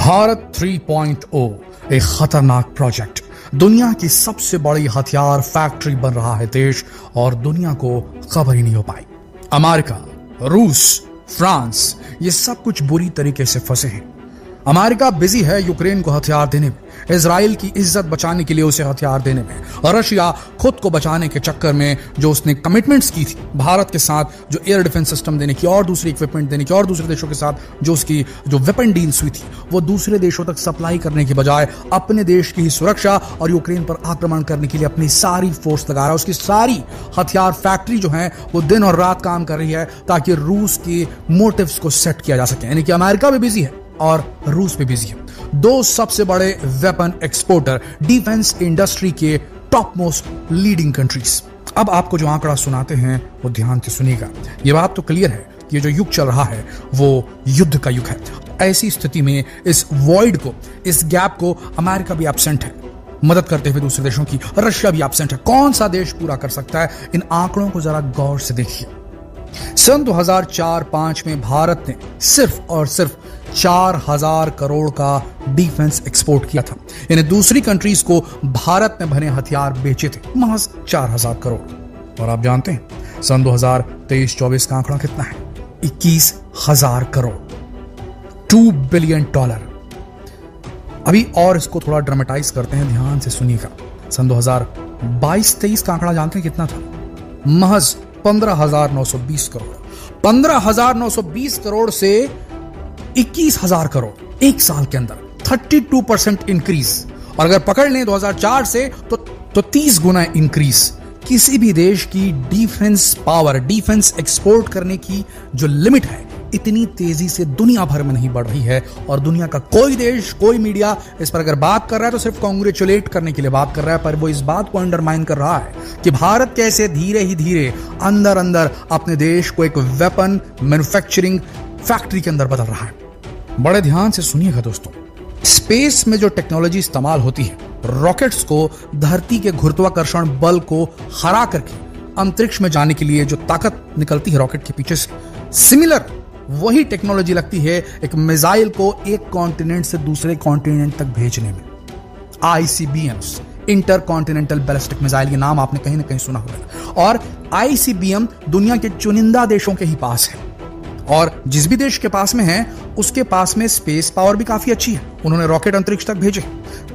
भारत 3.0 एक खतरनाक प्रोजेक्ट। दुनिया की सबसे बड़ी हथियार फैक्ट्री बन रहा है देश और दुनिया को खबर ही नहीं हो पाई। अमेरिका, रूस, फ्रांस ये सब कुछ बुरी तरीके से फंसे हैं। अमेरिका बिजी है यूक्रेन को हथियार देने में, इजराइल की इज्जत बचाने के लिए उसे हथियार देने में, और रशिया खुद को बचाने के चक्कर में जो उसने कमिटमेंट्स की थी भारत के साथ, जो एयर डिफेंस सिस्टम देने की और दूसरी इक्विपमेंट देने की और दूसरे देशों के साथ जो उसकी जो वेपन डील्स हुई थी, वो दूसरे देशों तक सप्लाई करने की बजाय अपने देश की ही सुरक्षा और यूक्रेन पर आक्रमण करने के लिए अपनी सारी फोर्स लगा रहा है। उसकी सारी हथियार फैक्ट्री जो है वो दिन और रात काम कर रही है ताकि रूस के मोटिव्स को सेट किया जा सके। यानी कि अमेरिका भी बिजी है और रूस भी बिजी है। दो सबसे बड़े वेपन एक्सपोर्टर, डिफेंस इंडस्ट्री के टॉप मोस्ट लीडिंग कंट्रीज। अब आपको जो आंकड़ा सुनाते हैं वो ध्यान से सुनिएगा। ये बात तो क्लियर है कि ये जो युग चल रहा है वो युद्ध का युग है। ऐसी स्थिति में इस वॉइड को, इस गैप को अमेरिका भी एब्सेंट है मदद करते हुए दूसरे देशों की, रशिया भी एब्सेंट है। कौन सा देश पूरा कर सकता है? इन आंकड़ों को जरा गौर से देखिए। सन 2004-05 में भारत ने सिर्फ और सिर्फ 4000 करोड़ का डिफेंस एक्सपोर्ट किया था। यानी दूसरी कंट्रीज को भारत में बने हथियार बेचे थे महज 4000 करोड़। और आप जानते हैं सन 2023-24 का आंकड़ा कितना है? 21000 करोड़, $2 बिलियन। अभी और इसको थोड़ा ड्रामेटाइज करते हैं, ध्यान से सुनिएगा। सन 2022-23 का आंकड़ा जानते हैं कितना था? महज 15,920 करोड़। 15,920 करोड़ से 21,000 करोड़ एक साल के अंदर, 32% इंक्रीज। और अगर पकड़ लें 2004 से तो 30 गुना इंक्रीज। किसी भी देश की डिफेंस पावर, डिफेंस एक्सपोर्ट करने की जो लिमिट है, इतनी तेजी से दुनिया भर में नहीं बढ़ रही है। और दुनिया का कोई देश, कोई मीडिया इस पर अगर बात कर रहा है तो सिर्फ कांग्रेचुलेट करने के लिए बात कर रहा है, पर वो इस बात को अंडरमाइन कर रहा है कि भारत कैसे धीरे ही धीरे अंदर अंदर अपने देश को एक वेपन मैन्युफैक्चरिंग फैक्ट्री के अंदर बदल रहा है। बड़े ध्यान से सुनिएगा दोस्तों। स्पेस में जो टेक्नोलॉजी इस्तेमाल होती है, रॉकेट्स को धरती के गुरुत्वाकर्षण बल को हरा करके अंतरिक्ष में जाने के लिए जो ताकत निकलती है रॉकेट के पीछे से, सिमिलर वही टेक्नोलॉजी लगती है एक मिसाइल को एक कॉन्टिनेंट से दूसरे कॉन्टिनेंट तक भेजने में। ICBMs, inter continental ballistic missile, ये नाम आपने कहीं ना कहीं सुना होगा। और ICBM दुनिया के चुनिंदा देशों के ही पास है, और जिस भी देश के पास में है उसके पास में स्पेस पावर भी काफी अच्छी है। उन्होंने रॉकेट अंतरिक्ष तक भेजे।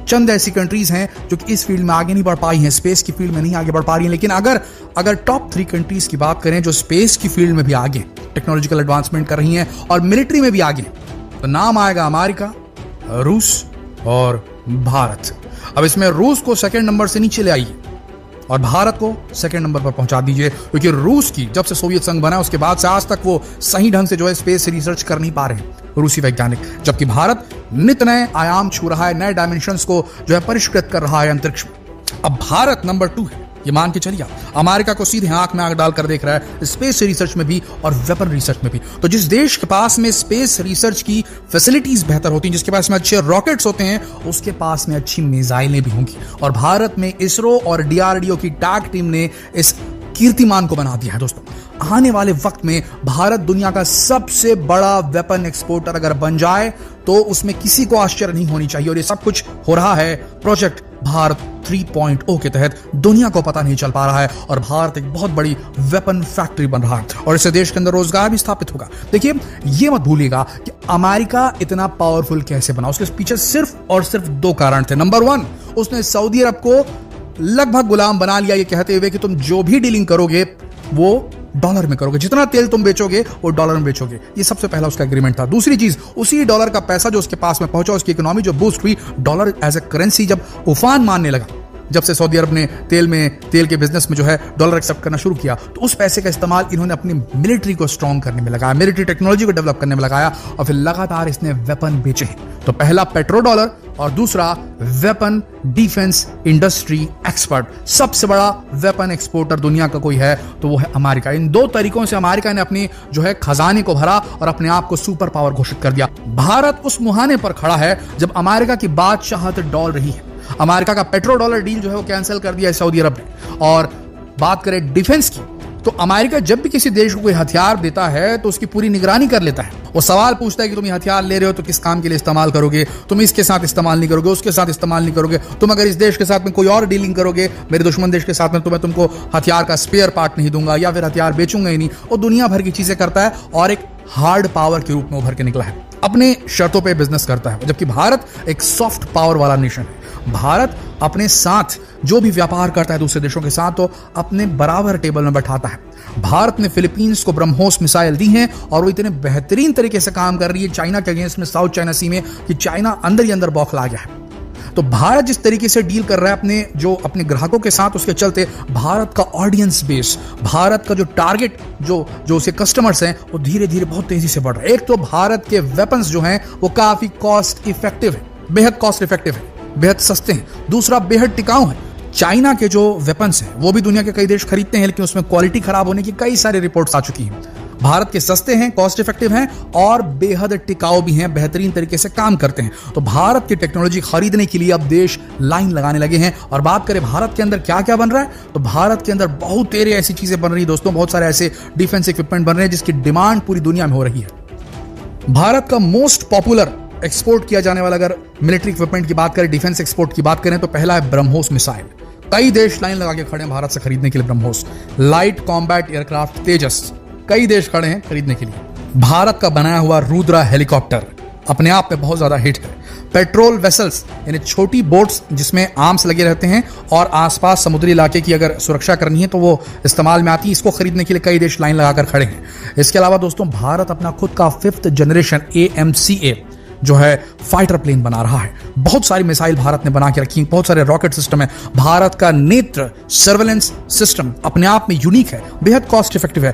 चंद ऐसी कंट्रीज हैं जो कि इस फील्ड में आगे नहीं बढ़ पाई हैं, स्पेस की फील्ड में नहीं आगे बढ़ पा रही हैं। लेकिन अगर टॉप 3 कंट्रीज की बात करें जो स्पेस की फील्ड में भी आगे टेक्नोलॉजिकल एडवांसमेंट कर रही हैं और मिलिट्री में भी आगे, तो नाम आएगा अमेरिका, रूस और भारत। अब इसमें रूस को सेकंड नंबर से नीचे ले आइए और भारत को सेकंड नंबर पर पहुंचा दीजिए, क्योंकि रूस की जब से सोवियत संघ बना उसके बाद से आज तक वो सही ढंग से जो है स्पेस रिसर्च कर नहीं पा रहे हैं रूसी वैज्ञानिक, जबकि भारत नित नए आयाम छू रहा है, नए डायमेंशंस को जो है परिष्कृत कर रहा है अंतरिक्ष में। अब भारत नंबर 2 है, ये मान के चलिए। अमेरिका को सीधे आंख में आंख डालकर देख रहा है स्पेस रिसर्च में भी और वेपन रिसर्च में भी। तो जिस देश के पास में स्पेस रिसर्च की फैसिलिटीज बेहतर होती हैं, जिसके पास में अच्छे रॉकेट्स होते हैं, उसके पास में अच्छी मिसाइलें भी होंगी। और भारत में इसरो और DRDO की टैग टीम ने इस कीर्तिमान को बना दिया है दोस्तों। आने वाले वक्त में भारत दुनिया का सबसे बड़ा वेपन एक्सपोर्टर अगर बन जाए तो उसमें किसी को आश्चर्य नहीं होनी चाहिए। और ये सब कुछ हो रहा है प्रोजेक्ट भारत 3.0 के तहत। दुनिया को पता नहीं चल पा रहा है और भारत एक बहुत बड़ी वेपन फैक्ट्री बन रहा है और इससे देश के अंदर रोजगार भी स्थापित होगा। देखिए, ये मत भूलिएगा कि अमेरिका इतना पावरफुल कैसे बना। उसके पीछे सिर्फ और सिर्फ 2 कारण थे। नंबर 1, उसने सऊदी अरब को लगभग गुलाम बना लिया, ये कहते हुए कि तुम जो भी डीलिंग करोगे वो डॉलर में करोगे, जितना तेल तुम बेचोगे वो डॉलर में बेचोगे। ये सबसे पहला उसका एग्रीमेंट था। दूसरी चीज, उसी डॉलर का पैसा जो उसके पास में पहुंचा, उसकी इकोनॉमी जो बूस्ट हुई, डॉलर एज ए करेंसी जब उफान मारने लगा, जब से सऊदी अरब ने तेल के बिजनेस में जो है डॉलर एक्सेप्ट करना शुरू किया, तो उस पैसे का इस्तेमाल इन्होंने अपनी मिलिट्री को स्ट्रॉन्ग करने में लगाया, मिलिट्री टेक्नोलॉजी को डेवलप करने में लगाया और फिर लगातार इसने वेपन बेचे हैं। तो पहला पेट्रो डॉलर और दूसरा वेपन डिफेंस इंडस्ट्री एक्सपर्ट। सबसे बड़ा वेपन एक्सपोर्टर दुनिया का कोई है तो वो है अमेरिका। इन 2 तरीकों से अमेरिका ने अपनी जो है खजाने को भरा और अपने आप को सुपर पावर घोषित कर दिया। भारत उस मुहाने पर खड़ा है जब अमेरिका की बादशाहत डॉल रही है। अमेरिका का पेट्रो डॉलर डील जो है वो कैंसिल कर दिया है सऊदी अरब ने। और बात करें डिफेंस की तो अमेरिका जब भी किसी देश को कोई हथियार देता है तो उसकी पूरी निगरानी कर लेता है। वो सवाल पूछता है कि तुम ये हथियार ले रहे हो तो किस काम के लिए इस्तेमाल करोगे, तुम इसके साथ इस्तेमाल नहीं करोगे, उसके साथ इस्तेमाल नहीं करोगे, तुम अगर इस देश के साथ में कोई और डीलिंग करोगे मेरे दुश्मन देश के साथ में तो मैं तुमको हथियार का स्पेयर पार्ट नहीं दूंगा या फिर हथियार बेचूंगा ही नहीं। वो दुनिया भर की चीजें करता है और एक हार्ड पावर के रूप में उभर के निकला है, अपने शर्तों पे बिजनेस करता है। जबकि भारत एक सॉफ्ट पावर वाला नेशन है। भारत अपने साथ जो भी व्यापार करता है दूसरे देशों के साथ तो अपने बराबर टेबल में बैठाता है। भारत ने फिलीपींस को ब्रह्मोस मिसाइल दी है और वो इतने बेहतरीन तरीके से काम कर रही है चाइना के अगेंस्ट में साउथ चाइना सी में कि चाइना अंदर ही अंदर बौखला गया है। तो भारत जिस तरीके से डील कर रहा है अपने ग्राहकों के साथ, उसके चलते भारत का ऑडियंस बेस, भारत का जो टारगेट जो उसके कस्टमर्स हैं वो धीरे धीरे बहुत तेजी से बढ़ रहा है। एक तो भारत के वेपन्स जो हैं वो काफी कॉस्ट इफेक्टिव है, बेहद कॉस्ट इफेक्टिव है, बेहद सस्ते हैं। दूसरा बेहद टिकाऊ है। चाइना के जो वेपन्स हैं वो भी दुनिया के कई देश खरीदते हैं लेकिन उसमें क्वालिटी खराब होने की कई सारी रिपोर्ट्स आ चुकी हैं। भारत के सस्ते हैं, कॉस्ट इफेक्टिव हैं और बेहद टिकाऊ भी हैं, बेहतरीन तरीके से काम करते हैं। तो भारत की टेक्नोलॉजी खरीदने के लिए अब देश लाइन लगाने लगे हैं। और बात करें भारत के अंदर क्या क्या बन रहा है तो भारत के अंदर बहुत तेरे ऐसी चीजें बन रही है दोस्तों, बहुत सारे ऐसे डिफेंस इक्विपमेंट बन रहे हैं जिसकी डिमांड पूरी दुनिया में हो रही है। भारत का मोस्ट पॉपुलर एक्सपोर्ट किया जाने वाला अगर मिलिट्री इक्विपमेंट की बात करें, डिफेंस एक्सपोर्ट की बात करें तो पहला है ब्रह्मोस मिसाइल। कई देश लाइन लगा के खड़े हैं भारत से खरीदने के लिए ब्रह्मोस। लाइट कॉम्बैट एयरक्राफ्ट तेजस, कई देश खड़े हैं खरीदने के लिए। भारत का बनाया हुआ रुद्रा हेलीकॉप्टर अपने आप में बहुत ज्यादा हिट है। पेट्रोल वेसल्स यानी छोटी बोट्स जिसमें आर्म्स लगे रहते हैं और आसपास समुद्री इलाके की अगर सुरक्षा करनी है तो वो इस्तेमाल में आती है, इसको खरीदने के लिए कई देश लाइन लगाकर खड़े हैं। इसके अलावा दोस्तों भारत अपना खुद का 5th जनरेशन AMCA जो है फाइटर प्लेन बना रहा है। बहुत सारी मिसाइल भारत ने बना के रखी, बहुत सारे रॉकेट सिस्टम है। भारत का नेत्र सर्वेलेंस सिस्टम अपने आप में यूनिक है, बेहद कॉस्ट इफेक्टिव है।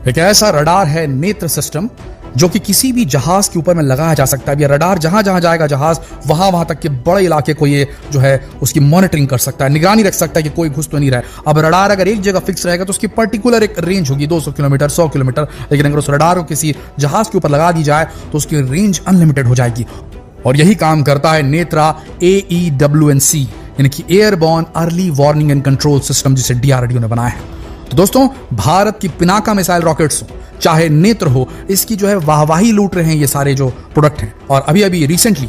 एक ऐसा रडार है नेत्र सिस्टम जो कि किसी भी जहाज के ऊपर में लगाया जा सकता है। ये रडार जहां जहां जाएगा जहाज वहां तक के बड़े इलाके को ये जो है उसकी मॉनिटरिंग कर सकता है, निगरानी रख सकता है कि कोई घुस तो नहीं रहा है। अब रडार अगर एक जगह फिक्स रहेगा तो उसकी पर्टिकुलर एक रेंज होगी 200 किलोमीटर 100 किलोमीटर, लेकिन अगर उस रडार को किसी जहाज के ऊपर लगा दी जाए तो उसकी रेंज अनलिमिटेड हो जाएगी। और यही काम करता है नेत्रा AEWNC यानी कि airborne early warning and control system, जिसे DRDO ने बनाया है। तो दोस्तों भारत की पिनाका मिसाइल रॉकेट्स हो चाहे नेत्र हो, इसकी जो है वाहवाही लूट रहे हैं ये सारे जो प्रोडक्ट हैं। और अभी अभी रिसेंटली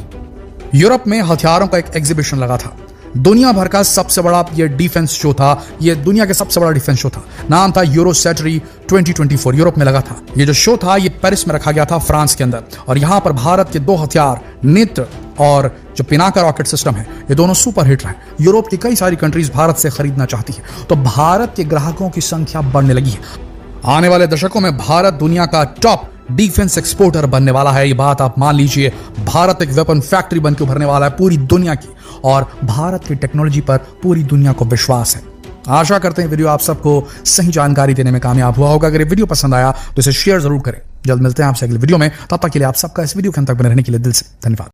यूरोप में हथियारों का एक एग्जीबिशन लगा था। दुनिया भर का सबसे बड़ा ये डिफेंस शो था, ये दुनिया का सबसे बड़ा डिफेंस शो था। नाम था यूरोसैटरी 2024, यूरोप में लगा था। ये जो शो था ये पेरिस में रखा गया था फ्रांस के अंदर। और यहां पर भारत के 2 हथियार नेत्र और जो पिनाका रॉकेट सिस्टम है ये दोनों सुपर हिट रहे। यूरोप की कई सारी कंट्रीज भारत से खरीदना चाहती है, तो भारत के ग्राहकों की संख्या बढ़ने लगी है। आने वाले दशकों में भारत दुनिया का टॉप डिफेंस एक्सपोर्टर बनने वाला है, ये बात आप मान लीजिए। भारत एक वेपन फैक्ट्री बनकर उभरने वाला है पूरी दुनिया की, और भारत की टेक्नोलॉजी पर पूरी दुनिया को विश्वास है। आशा करते हैं वीडियो आप सबको सही जानकारी देने में कामयाब हुआ होगा। अगर ये वीडियो पसंद आया तो इसे शेयर जरूर करें। जल्द मिलते हैं आपसे अगले वीडियो में, तब तक के लिए आप सबका इस वीडियो के अंत तक बने रहने के लिए दिल से धन्यवाद।